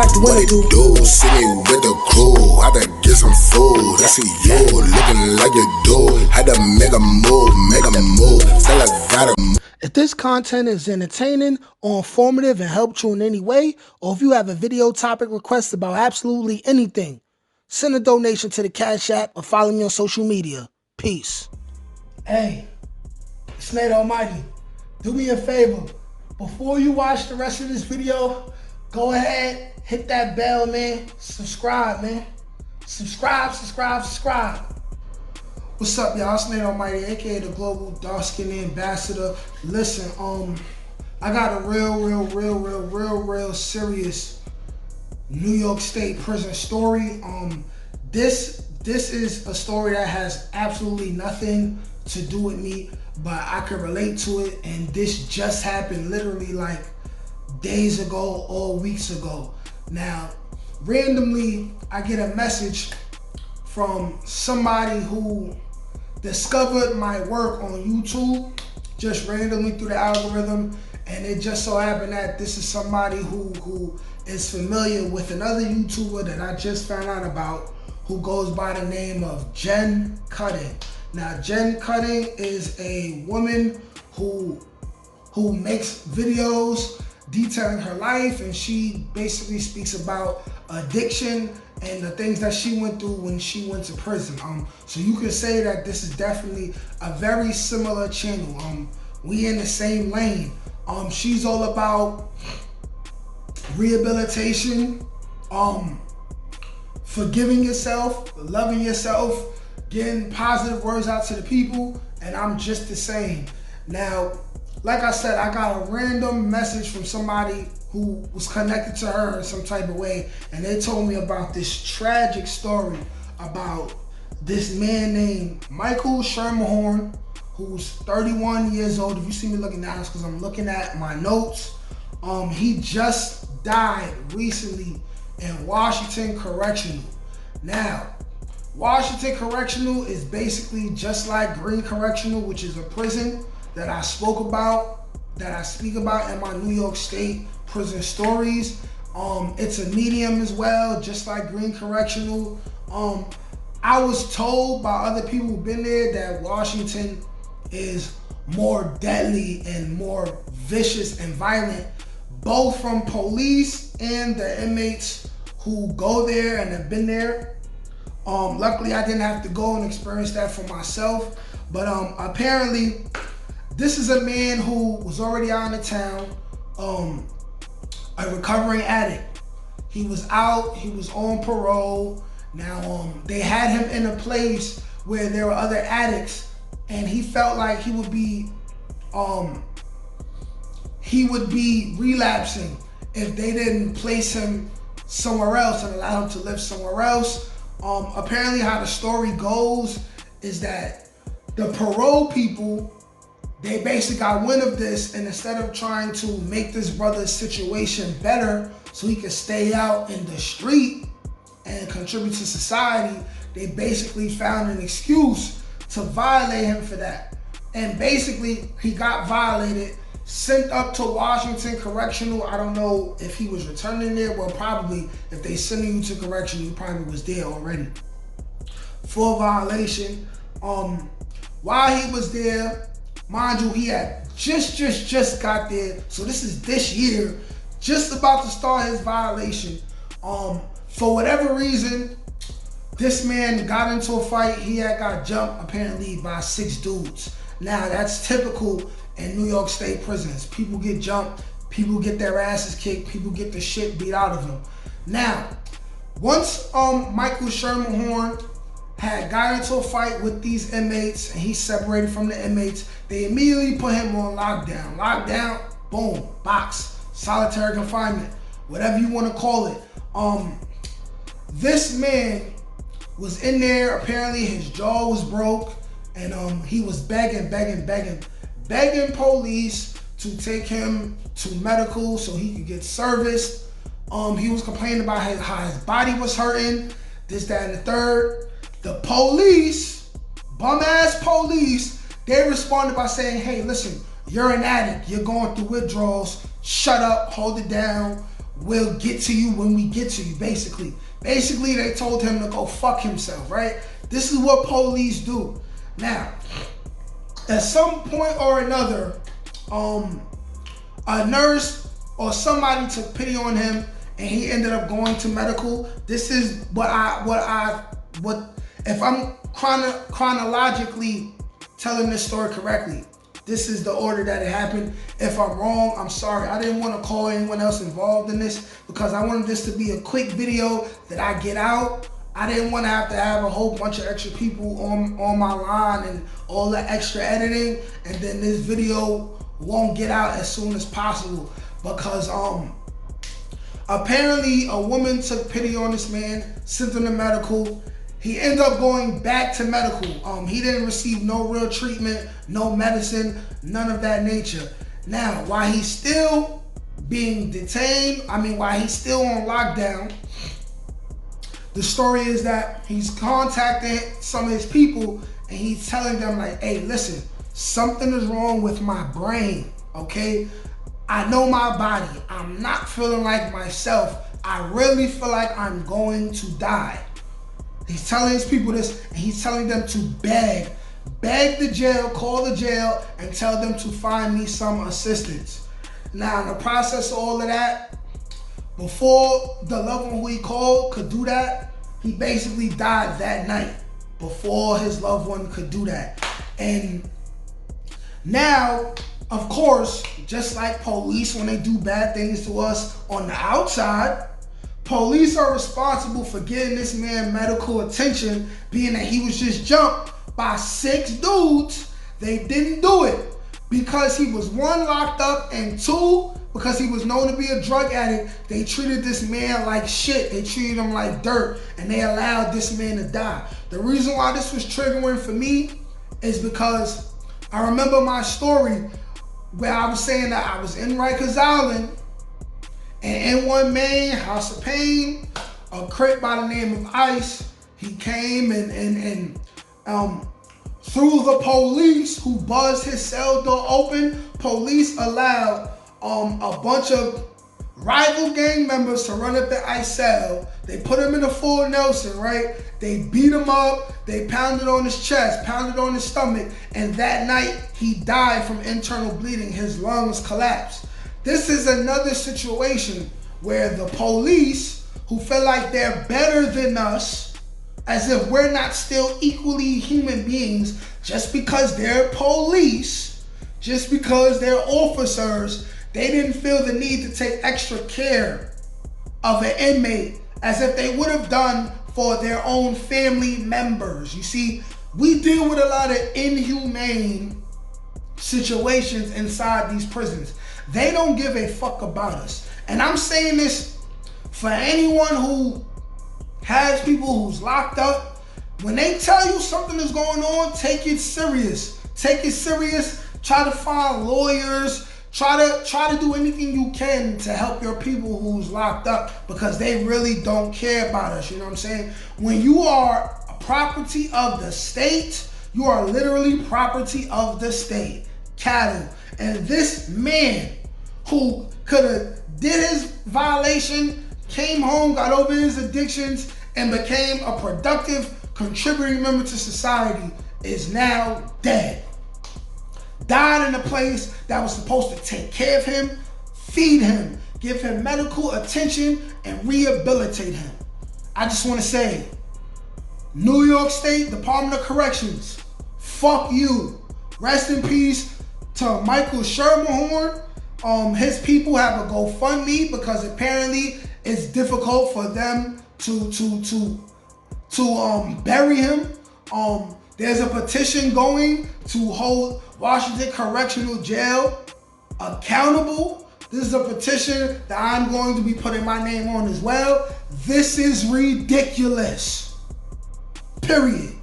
like the winner do. See me with the crew, had to get some food. I see you looking like you do. Had to make a move. Still I gotta move. If this content is entertaining or informative and helped you in any way, or if you have a video topic request about absolutely anything, send a donation to the Cash App or follow me on social media. Peace. Hey, it's Nate Almighty. Do me a favor. Before you watch the rest of this video, go ahead, hit that bell, man. Subscribe, man. Subscribe. What's up, y'all? It's Nate Almighty, aka the Global Dark Skin Ambassador. Listen, I got a real serious New York State prison story. This is a story that has absolutely nothing to do with me, but I can relate to it, and this just happened literally like days ago or weeks ago. Now, randomly, I get a message from somebody who discovered my work on YouTube, just randomly through the algorithm, and it just so happened that this is somebody who is familiar with another YouTuber that I just found out about, who goes by the name of Jen Cutting. Now, Jen Cutting is a woman who makes videos detailing her life, and she basically speaks about addiction and the things that she went through when she went to prison. So you can say that this is definitely a very similar channel. We in the same lane. She's all about rehabilitation, forgiving yourself, loving yourself, getting positive words out to the people, and I'm just the same. Now, like I said, I got a random message from somebody who was connected to her in some type of way, and they told me about this tragic story about this man named Michael Schermerhorn, who's 31 years old. If you see me looking down, it's because I'm looking at my notes. He just died recently in Washington Correctional. Now, Washington Correctional is basically just like Green Correctional, which is a prison that I speak about in my New York State prison stories. It's a medium as well, just like Green Correctional. I was told by other people who've been there that Washington is more deadly and more vicious and violent, both from police and the inmates who go there and have been there. Luckily, I didn't have to go and experience that for myself, but apparently, this is a man who was already out of town, a recovering addict. He was out, he was on parole. Now, they had him in a place where there were other addicts, and he felt like he would be relapsing if they didn't place him somewhere else and allow him to live somewhere else. Apparently how the story goes is that the parole people, they basically got wind of this, and instead of trying to make this brother's situation better so he could stay out in the street and contribute to society, they basically found an excuse to violate him for that. And basically, he got violated, sent up to Washington Correctional. I don't know if he was returning there. Well, probably if they send you to correctional, you probably was there already for violation. While he was there, mind you, he had just got there. So this is this year, just about to start his violation. For whatever reason, this man got into a fight. He had got jumped apparently by 6 dudes. Now that's typical in New York State prisons. People get jumped, people get their asses kicked, people get the shit beat out of them. Now, once Michael Schermerhorn had got into a fight with these inmates and he separated from the inmates, they immediately put him on lockdown. Lockdown, boom, box, solitary confinement, whatever you want to call it. This man was in there. Apparently his jaw was broke, and he was begging police to take him to medical so he could get serviced. He was complaining about how his body was hurting, this, that, and the third. The police, bum-ass police, they responded by saying, hey, listen, you're an addict, you're going through withdrawals, shut up, hold it down, we'll get to you when we get to you, basically. Basically, they told him to go fuck himself, right? This is what police do. Now, at some point or another, a nurse or somebody took pity on him and he ended up going to medical. This is what if I'm chronologically telling this story correctly, this is the order that it happened. If I'm wrong, I'm sorry. I didn't want to call anyone else involved in this because I wanted this to be a quick video that I get out. I didn't want to have a whole bunch of extra people on my line and all the extra editing, and then this video won't get out as soon as possible because apparently a woman took pity on this man, sent him to medical. He ended up going back to medical. He didn't receive no real treatment, no medicine, none of that nature. Now, while he's still being detained, while he's still on lockdown, the story is that he's contacting some of his people and he's telling them like, hey, listen, something is wrong with my brain, okay? I know my body. I'm not feeling like myself. I really feel like I'm going to die. He's telling his people this, and he's telling them to beg the jail, call the jail, and tell them to find me some assistance. Now, in the process of all of that, before the loved one who he called could do that, he basically died that night before his loved one could do that. And now, of course, just like police when they do bad things to us on the outside, police are responsible for getting this man medical attention, being that he was just jumped by 6 dudes. They didn't do it because he was 1, locked up, and 2, because he was known to be a drug addict. They treated this man like shit. They treated him like dirt, and they allowed this man to die. The reason why this was triggering for me is because I remember my story where I was saying that I was in Rikers Island, and in one main House of Pain, a crip by the name of Ice, he came and through the police who buzzed his cell door open, police allowed a bunch of rival gang members to run up the Ice cell. They put him in a full Nelson, right? They beat him up, they pounded on his chest, pounded on his stomach, and that night he died from internal bleeding. His lungs collapsed. This is another situation where the police, who feel like they're better than us, as if we're not still equally human beings, just because they're police, just because they're officers, they didn't feel the need to take extra care of an inmate as if they would have done for their own family members. You see, we deal with a lot of inhumane situations inside these prisons. They don't give a fuck about us. And I'm saying this for anyone who has people who's locked up. When they tell you something is going on, take it serious. Take it serious. Try to find lawyers. Try to do anything you can to help your people who's locked up, because they really don't care about us. You know what I'm saying? When you are a property of the state, you are literally property of the state. Cattle. And this man who could have did his violation, came home, got over his addictions, and became a productive, contributing member to society is now dead. Died in a place that was supposed to take care of him, feed him, give him medical attention, and rehabilitate him. I just want to say, New York State Department of Corrections, fuck you. Rest in peace to Michael Schermerhorn. His people have a GoFundMe because apparently it's difficult for them to bury him. There's a petition going to hold Washington Correctional Jail accountable. This is a petition that I'm going to be putting my name on as well. This is ridiculous. Period.